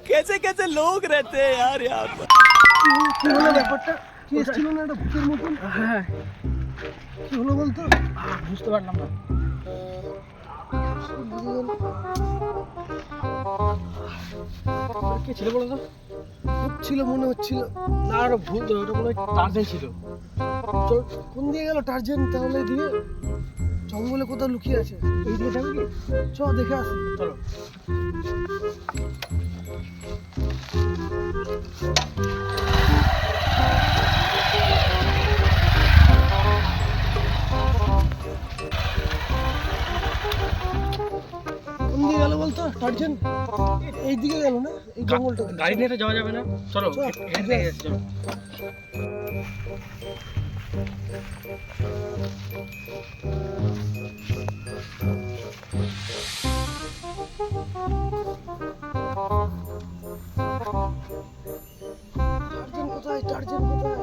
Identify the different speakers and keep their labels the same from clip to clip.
Speaker 1: कैसे कैसे लोग रहते हैं यार यहाँ पर।
Speaker 2: কি হলো ব্যাপারটা? কি এসেছিল না একটা ভূতের মতন?
Speaker 3: হ্যাঁ,
Speaker 2: কি হলো বলতো?
Speaker 3: বুঝতে পারলাম না। কে ছিল বলো তো?
Speaker 2: ভূত ছিল মনে হচ্ছিল।
Speaker 3: না, ওটা ভূত নয়, ওটা মনে হয় টার্জেন ছিল।
Speaker 2: চল, কোন দিয়ে গেল টার্জেন? তাহলে দিয়ে জঙ্গলে কোথাও লুকিয়ে আছে।
Speaker 3: এই দিকে যাবে কি?
Speaker 2: চ দেখে আসি।
Speaker 3: চলো।
Speaker 2: কোন দিয়ে গেল বলতো টার্জেন? এই দিকে গেল না? এই জঙ্গলটা
Speaker 3: গাড়ি নিয়ে তো যাওয়া যাবে না। চলো,
Speaker 2: চল,
Speaker 3: হেঁটে যাচ্ছি, চলো।
Speaker 2: টার্জেন কোথায়? টার্জেন কোথায়?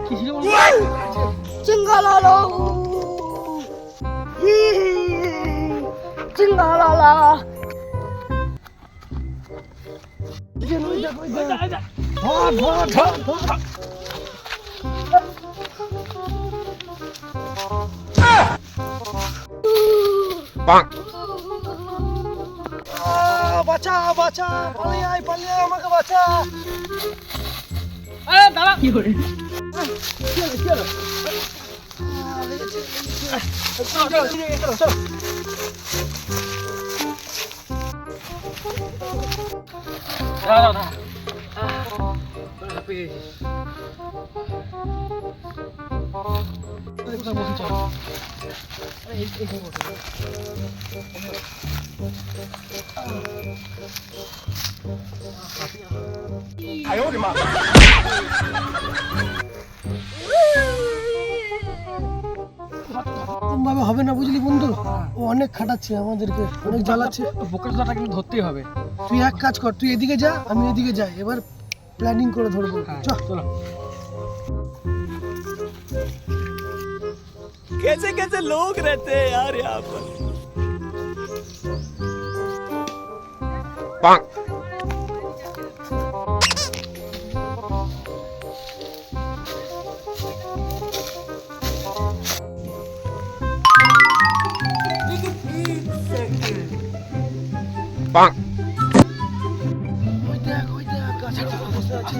Speaker 3: কি ছিল বলো তো?
Speaker 4: Cingalala. Cingalala.
Speaker 2: টার্জেন ওই দেখ, ওই দেখ। ধর, ধর, ধর, ধর। বাঁচা, বাঁচা, পালিয়ে আয়, পালিয়ে আয়, আমাকে বাঁচা।
Speaker 3: আরে দাঁড়া। কি করে?
Speaker 2: কি হলো, কি হলো? লেগেছে, লেগেছে। চলো, চলো, চলো।
Speaker 3: দাঁড়া, দাঁড়া। হাঁপিয়ে গেছি। কোথায় বসে চল। এইখানে বসে।
Speaker 2: এরকম ভাবে হবে না, বুঝলি বন্ধু? ও অনেক খাটাচ্ছে আমাদেরকে, অনেক জ্বালাচ্ছে।
Speaker 3: বোকা চোদাটা কিন্তু ধরতেই হবে।
Speaker 2: তুই এক কাজ কর, তুই এদিকে যা, আমি এদিকে যাই, এবার প্ল্যানিং করে ধরবো।
Speaker 3: হ্যাঁ,
Speaker 2: চল।
Speaker 3: চলো।
Speaker 1: कैसे कैसे लोग रहते हैं यार यहाँ पर।
Speaker 2: ওই দেখ, ওই দেখ, গাছের উপর বসে আছে।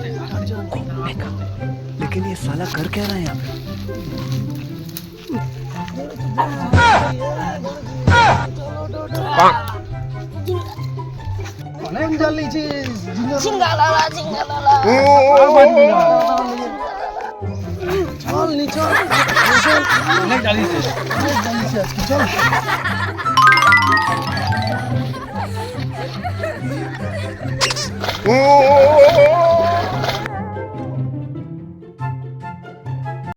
Speaker 1: लेकिन ये साला कर क्या रहा है यहाँ पे।
Speaker 2: অনেক জ্বালিয়েছিস।
Speaker 4: Cingalala. Cingalala.
Speaker 2: চল নি, চল।
Speaker 3: অনেক জ্বালিয়েছে।
Speaker 2: অনেক জ্বালিয়েছিস আজকে, চল।
Speaker 1: Oh